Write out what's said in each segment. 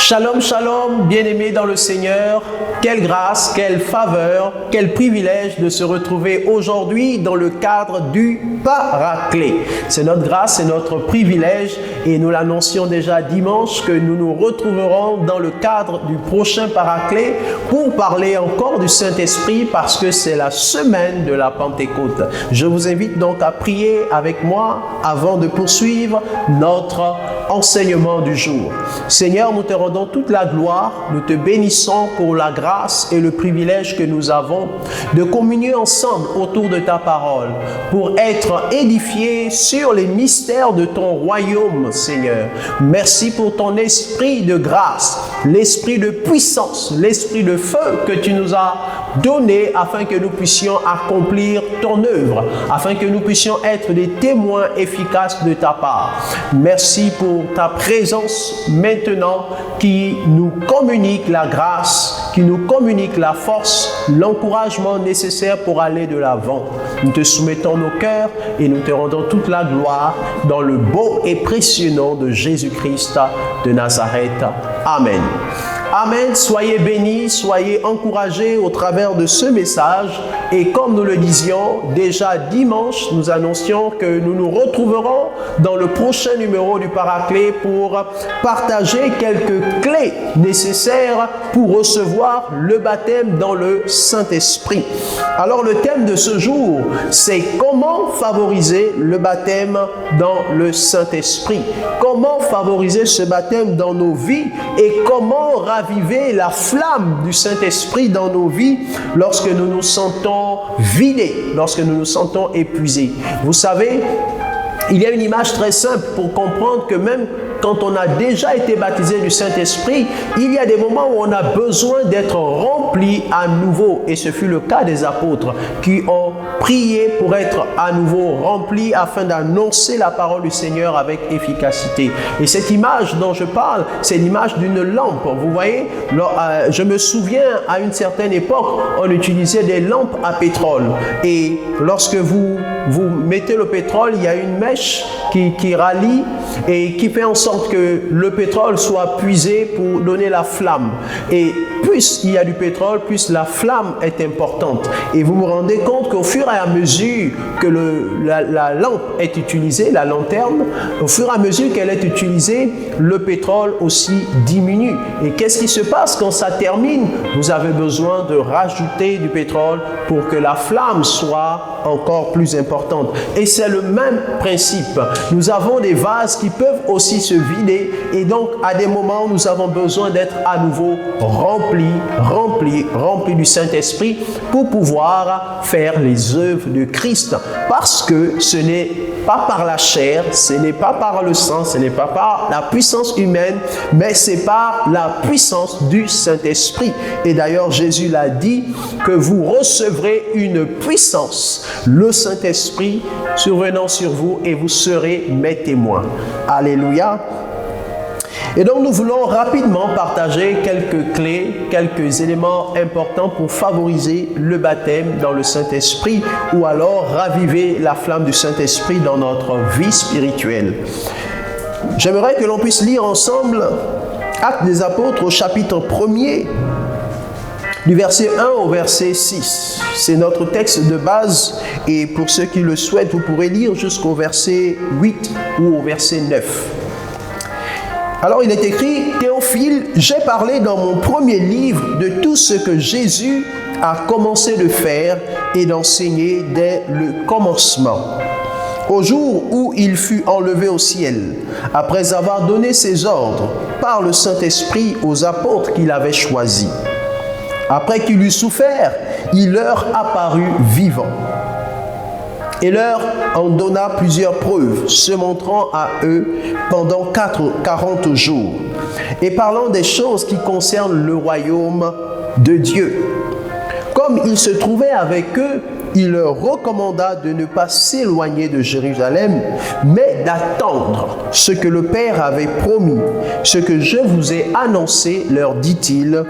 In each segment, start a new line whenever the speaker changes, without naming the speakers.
Shalom, shalom, bien-aimés dans le Seigneur. Quelle grâce, quelle faveur, quel privilège de se retrouver aujourd'hui dans le cadre du Paraclet. C'est notre grâce, c'est notre privilège et nous l'annoncions déjà dimanche que nous nous retrouverons dans le cadre du prochain Paraclet pour parler encore du Saint-Esprit parce que c'est la semaine de la Pentecôte. Je vous invite donc à prier avec moi avant de poursuivre notre enseignement du jour. Seigneur, nous te rendons toute la gloire, nous te bénissons pour la grâce et le privilège que nous avons de communier ensemble autour de ta parole pour être édifiés sur les mystères de ton royaume, Seigneur. Merci pour ton esprit de grâce, l'esprit de puissance, l'esprit de feu que tu nous as donné afin que nous puissions accomplir ton œuvre, afin que nous puissions être des témoins efficaces de ta part. Merci pour ta présence maintenant qui nous communique la grâce, qui nous communique la force, l'encouragement nécessaire pour aller de l'avant. Nous te soumettons nos cœurs et nous te rendons toute la gloire dans le beau et précieux nom de Jésus-Christ de Nazareth. Amen. Amen. Soyez bénis, soyez encouragés au travers de ce message. Et comme nous le disions déjà dimanche, nous annoncions que nous nous retrouverons dans le prochain numéro du Paraclet pour partager quelques clés nécessaires pour recevoir le baptême dans le Saint-Esprit. Alors le thème de ce jour, c'est comment favoriser le baptême dans le Saint-Esprit. Comment favoriser ce baptême dans nos vies et comment raviver la flamme du Saint-Esprit dans nos vies lorsque nous nous sentons vidés, lorsque nous nous sentons épuisés. Vous savez, il y a une image très simple pour comprendre que même quand on a déjà été baptisé du Saint-Esprit, il y a des moments où on a besoin d'être rempli à nouveau. Et ce fut le cas des apôtres qui ont prié pour être à nouveau remplis afin d'annoncer la parole du Seigneur avec efficacité. Et cette image dont je parle, c'est l'image d'une lampe. Vous voyez, je me souviens à une certaine époque, on utilisait des lampes à pétrole. Et lorsque vous mettez le pétrole, il y a une mèche qui rallie et qui fait en sorte que le pétrole soit puisé pour donner la flamme. Et plus il y a du pétrole, plus la flamme est importante. Et vous vous rendez compte qu'au fur et à mesure que la lampe est utilisée, la lanterne, au fur et à mesure qu'elle est utilisée, le pétrole aussi diminue. Et qu'est-ce qui se passe quand ça termine? Vous avez besoin de rajouter du pétrole pour que la flamme soit encore plus importante. Et c'est le même principe. Nous avons des vases qui peuvent aussi se vider et donc à des moments nous avons besoin d'être à nouveau remplis du Saint-Esprit pour pouvoir faire les œuvres de Christ. Parce que ce n'est pas par la chair, ce n'est pas par le sang, ce n'est pas par la puissance humaine, mais c'est par la puissance du Saint-Esprit. Et d'ailleurs, Jésus l'a dit que vous recevrez une puissance, le Saint-Esprit survenant sur vous et vous serez mes témoins. Alléluia. Et donc nous voulons rapidement partager quelques clés, quelques éléments importants pour favoriser le baptême dans le Saint-Esprit ou alors raviver la flamme du Saint-Esprit dans notre vie spirituelle. J'aimerais que l'on puisse lire ensemble Actes des Apôtres au chapitre 1er, du verset 1 au verset 6. C'est notre texte de base et pour ceux qui le souhaitent, vous pourrez lire jusqu'au verset 8 ou au verset 9. Alors il est écrit, Théophile, j'ai parlé dans mon premier livre de tout ce que Jésus a commencé de faire et d'enseigner dès le commencement. Au jour où il fut enlevé au ciel, après avoir donné ses ordres par le Saint-Esprit aux apôtres qu'il avait choisis. Après qu'il eut souffert, il leur apparut vivant. Et leur en donna plusieurs preuves, se montrant à eux pendant 40 jours, et parlant des choses qui concernent le royaume de Dieu. Comme il se trouvait avec eux, il leur recommanda de ne pas s'éloigner de Jérusalem, mais d'attendre ce que le Père avait promis, ce que je vous ai annoncé, leur dit-il,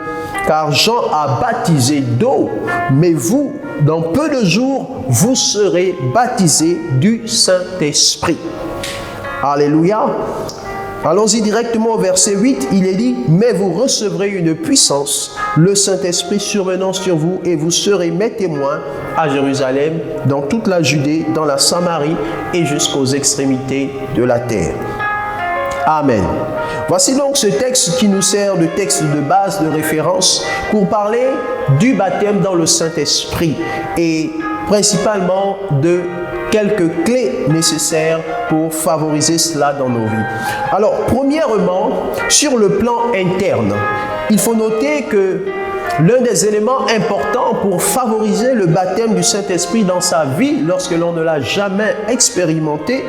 car Jean a baptisé d'eau, mais vous, dans peu de jours, vous serez baptisés du Saint-Esprit. Alléluia. Allons-y directement au verset 8, il est dit « Mais vous recevrez une puissance, le Saint-Esprit survenant sur vous, et vous serez mes témoins à Jérusalem, dans toute la Judée, dans la Samarie et jusqu'aux extrémités de la terre. » Amen. Voici donc ce texte qui nous sert de texte de base, de référence, pour parler du baptême dans le Saint-Esprit et principalement de quelques clés nécessaires pour favoriser cela dans nos vies. Alors, premièrement, sur le plan interne, il faut noter que l'un des éléments importants pour favoriser le baptême du Saint-Esprit dans sa vie, lorsque l'on ne l'a jamais expérimenté,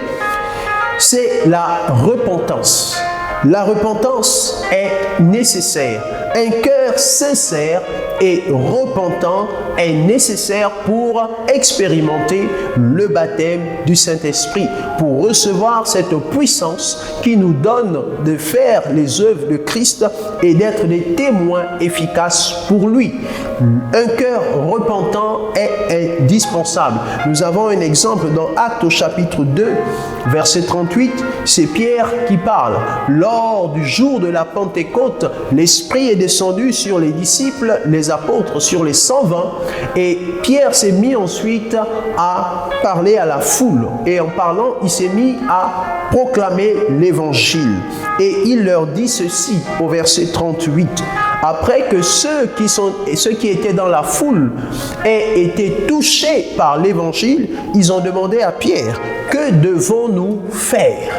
c'est la repentance. La repentance est nécessaire. Un cœur sincère et repentant est nécessaire pour expérimenter le baptême du Saint-Esprit, pour recevoir cette puissance qui nous donne de faire les œuvres de Christ et d'être des témoins efficaces pour lui. Un cœur repentant est indispensable. Nous avons un exemple dans Actes au chapitre 2, verset 38. C'est Pierre qui parle. Lors du jour de la Pentecôte, l'Esprit est descendu sur les disciples, les apôtres, sur les 120. Et Pierre s'est mis ensuite à parler à la foule. Et en parlant, il s'est mis à proclamer l'Évangile. Et il leur dit ceci au verset 38. Après que ceux qui étaient dans la foule aient été touchés par l'Évangile, ils ont demandé à Pierre, « Que devons-nous faire ?»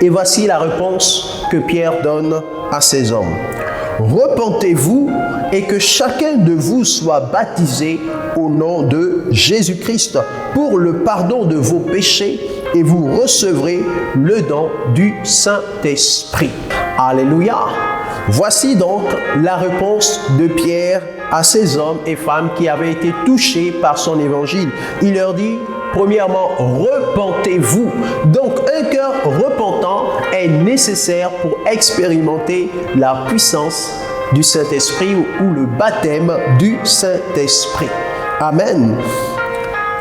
Et voici la réponse que Pierre donne à ces hommes. « Repentez-vous et que chacun de vous soit baptisé au nom de Jésus-Christ pour le pardon de vos péchés et vous recevrez le don du Saint-Esprit. » Alléluia! Voici donc la réponse de Pierre à ces hommes et femmes qui avaient été touchés par son évangile. Il leur dit, premièrement, repentez-vous. Donc, un cœur repentant est nécessaire pour expérimenter la puissance du Saint-Esprit ou le baptême du Saint-Esprit. Amen.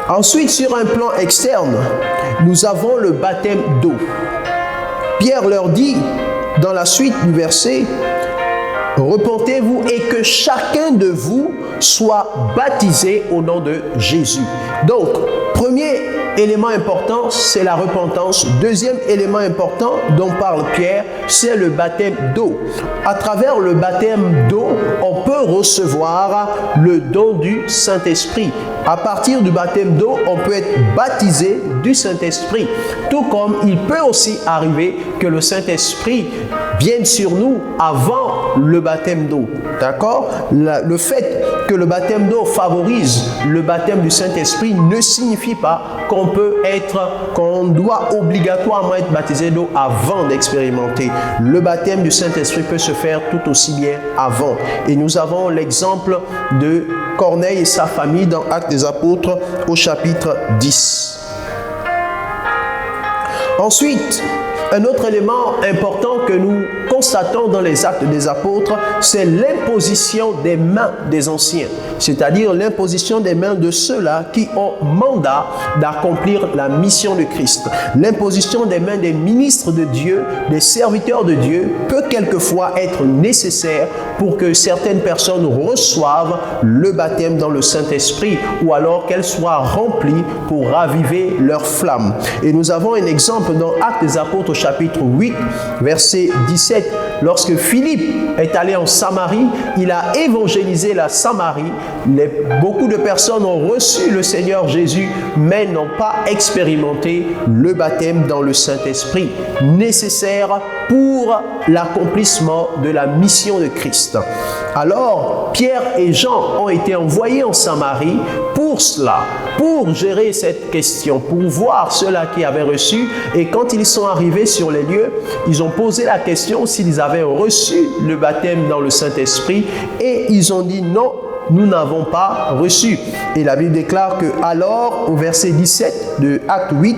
Ensuite, sur un plan externe, nous avons le baptême d'eau. Pierre leur dit, dans la suite du verset, repentez-vous et que chacun de vous soit baptisé au nom de Jésus. Donc, premier élément important, c'est la repentance. Deuxième élément important dont parle Pierre, c'est le baptême d'eau. À travers le baptême d'eau, on peut recevoir le don du Saint-Esprit. À partir du baptême d'eau, on peut être baptisé du Saint-Esprit. Tout comme il peut aussi arriver que le Saint-Esprit vienne sur nous avant le baptême d'eau. D'accord? Le fait que le baptême d'eau favorise le baptême du Saint-Esprit ne signifie pas qu'on doit obligatoirement être baptisé d'eau avant d'expérimenter. Le baptême du Saint-Esprit peut se faire tout aussi bien avant. Et nous avons l'exemple de Corneille et sa famille dans Actes des Apôtres au chapitre 10. Ensuite, un autre élément important que nous constatons dans les Actes des Apôtres, c'est l'imposition des mains des anciens, c'est-à-dire l'imposition des mains de ceux-là qui ont mandat d'accomplir la mission de Christ. L'imposition des mains des ministres de Dieu, des serviteurs de Dieu, peut quelquefois être nécessaire pour que certaines personnes reçoivent le baptême dans le Saint-Esprit ou alors qu'elles soient remplies pour raviver leur flamme. Et nous avons un exemple dans Actes des Apôtres chapitre 8, verset 17. Lorsque Philippe est allé en Samarie, il a évangélisé la Samarie. Beaucoup de personnes ont reçu le Seigneur Jésus, mais n'ont pas expérimenté le baptême dans le Saint-Esprit, nécessaire pour l'accomplissement de la mission de Christ. Alors, Pierre et Jean ont été envoyés en Samarie pour cela, pour gérer cette question, pour voir ceux-là qui avaient reçu. Et quand ils sont arrivés sur les lieux, ils ont posé la question s'ils avaient reçu le baptême dans le Saint-Esprit et ils ont dit non, nous n'avons pas reçu. Et la Bible déclare que alors, au verset 17 de Acte 8,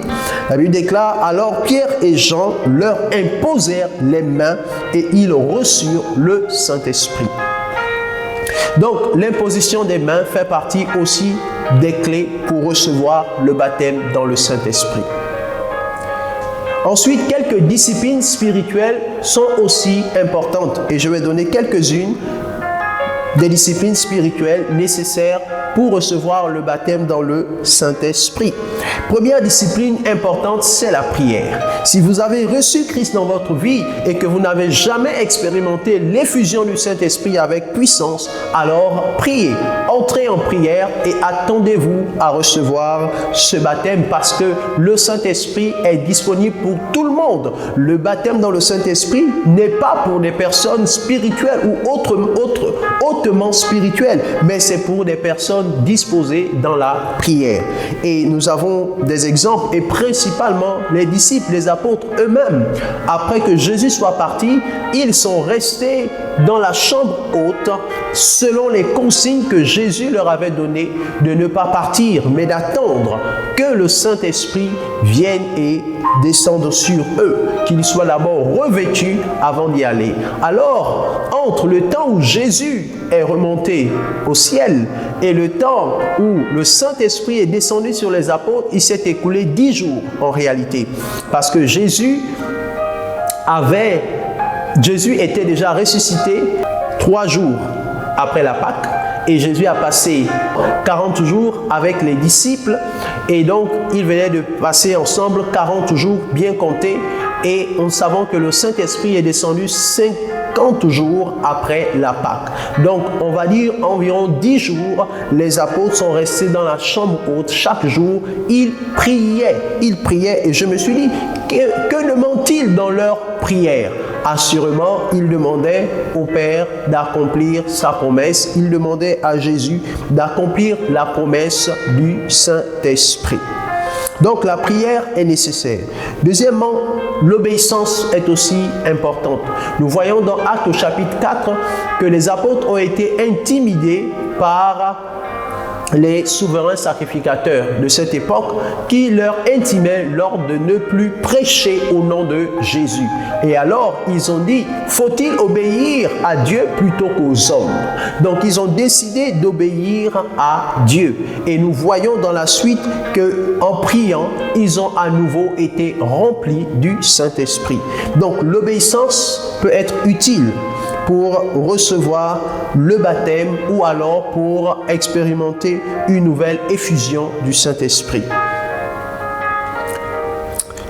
la Bible déclare alors Pierre et Jean leur imposèrent les mains et ils reçurent le Saint-Esprit. Donc, l'imposition des mains fait partie aussi des clés pour recevoir le baptême dans le Saint-Esprit. Ensuite, quelques disciplines spirituelles sont aussi importantes et je vais donner quelques-unes des disciplines spirituelles nécessaires pour recevoir le baptême dans le Saint-Esprit. Première discipline importante, c'est la prière. Si vous avez reçu Christ dans votre vie et que vous n'avez jamais expérimenté l'effusion du Saint-Esprit avec puissance, alors priez, entrez en prière et attendez-vous à recevoir ce baptême parce que le Saint-Esprit est disponible pour tout le monde. Le baptême dans le Saint-Esprit n'est pas pour des personnes spirituelles ou hautement spirituelles, mais c'est pour des personnes disposées dans la prière. Et nous avons des exemples et principalement les disciples, les apôtres eux-mêmes. Après que Jésus soit parti, ils sont restés dans la chambre haute selon les consignes que Jésus leur avait données de ne pas partir, mais d'attendre que le Saint-Esprit vienne et descende sur eux, qu'ils soient d'abord revêtus avant d'y aller. Alors, entre le temps où Jésus est remonté au ciel et le temps où le Saint-Esprit est descendu sur les apôtres, il s'est écoulé 10 jours en réalité. Parce que Jésus était déjà ressuscité 3 jours après la Pâque et Jésus a passé 40 jours avec les disciples et donc ils venaient de passer ensemble 40 jours bien comptés et nous savons que le Saint-Esprit est descendu 50 jours après la Pâque. Donc on va dire environ 10 jours, les apôtres sont restés dans la chambre haute chaque jour, ils priaient et je me suis dit, que demandent-ils dans leur prière? Assurément, ils demandaient au Père d'accomplir sa promesse, ils demandaient à Jésus d'accomplir la promesse du Saint-Esprit. Donc la prière est nécessaire. Deuxièmement, l'obéissance est aussi importante. Nous voyons dans Actes au chapitre 4 que les apôtres ont été intimidés par les souverains sacrificateurs de cette époque qui leur intimaient l'ordre de ne plus prêcher au nom de Jésus. Et alors, ils ont dit, faut-il obéir à Dieu plutôt qu'aux hommes? Donc, ils ont décidé d'obéir à Dieu. Et nous voyons dans la suite qu'en priant, ils ont à nouveau été remplis du Saint-Esprit. Donc, l'obéissance peut être utile pour recevoir le baptême ou alors pour expérimenter une nouvelle effusion du Saint-Esprit.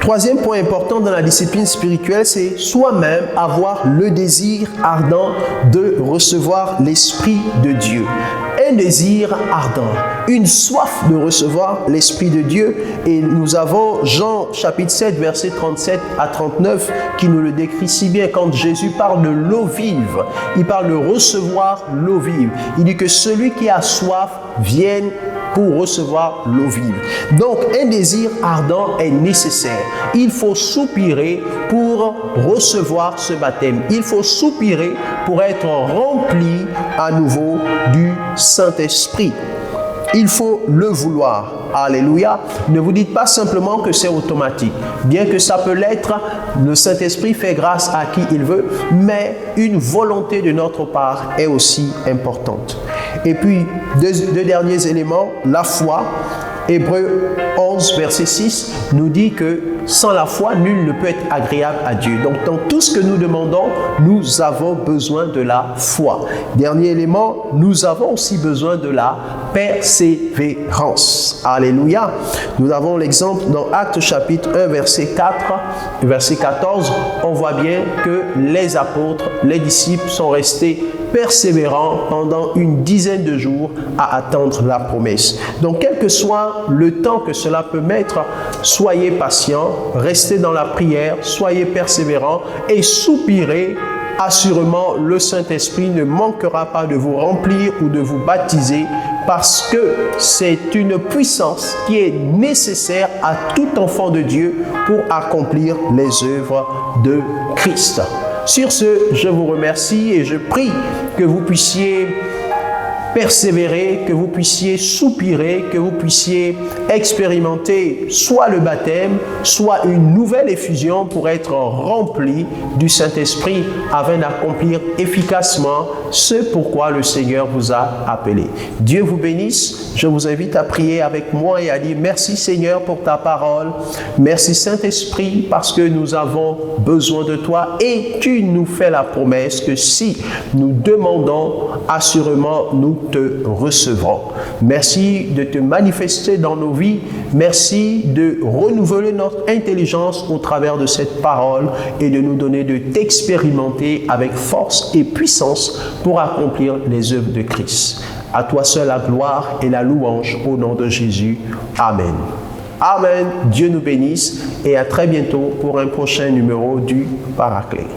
Troisième point important dans la discipline spirituelle, c'est soi-même avoir le désir ardent de recevoir l'Esprit de Dieu. Un désir ardent, une soif de recevoir l'Esprit de Dieu. Et nous avons Jean chapitre 7, versets 37 à 39 qui nous le décrit si bien quand Jésus parle de l'eau vive. Il parle de recevoir l'eau vive. Il dit que celui qui a soif vienne pour recevoir l'eau vive. Donc, un désir ardent est nécessaire. Il faut soupirer pour recevoir ce baptême. Il faut soupirer pour être rempli à nouveau du Saint-Esprit. Il faut le vouloir. Alléluia. Ne vous dites pas simplement que c'est automatique. Bien que ça peut l'être, le Saint-Esprit fait grâce à qui il veut, mais une volonté de notre part est aussi importante. Et puis, deux derniers éléments, la foi. Hébreux 11, verset 6 nous dit que sans la foi, nul ne peut être agréable à Dieu. Donc, dans tout ce que nous demandons, nous avons besoin de la foi. Dernier élément, nous avons aussi besoin de la persévérance. Alléluia. Nous avons l'exemple dans Actes chapitre 1, verset 4, verset 14. On voit bien que les apôtres, les disciples sont restés persévérants pendant une dizaine de jours à attendre la promesse. Donc, quel que soit le temps que cela peut mettre, soyez patients, restez dans la prière, soyez persévérants et soupirez. Assurément, le Saint-Esprit ne manquera pas de vous remplir ou de vous baptiser parce que c'est une puissance qui est nécessaire à tout enfant de Dieu pour accomplir les œuvres de Christ. Sur ce, je vous remercie et je prie que vous puissiez persévérer, que vous puissiez soupirer, que vous puissiez expérimenter soit le baptême, soit une nouvelle effusion pour être rempli du Saint-Esprit afin d'accomplir efficacement ce pourquoi le Seigneur vous a appelé. Dieu vous bénisse. Je vous invite à prier avec moi et à dire merci Seigneur pour ta parole. Merci Saint-Esprit parce que nous avons besoin de toi et tu nous fais la promesse que si nous demandons, assurément nous te recevrons. Merci de te manifester dans nos vies. Merci de renouveler notre intelligence au travers de cette parole et de nous donner de t'expérimenter avec force et puissance pour accomplir les œuvres de Christ. À toi seul la gloire et la louange au nom de Jésus. Amen. Amen. Dieu nous bénisse et à très bientôt pour un prochain numéro du Paraclet.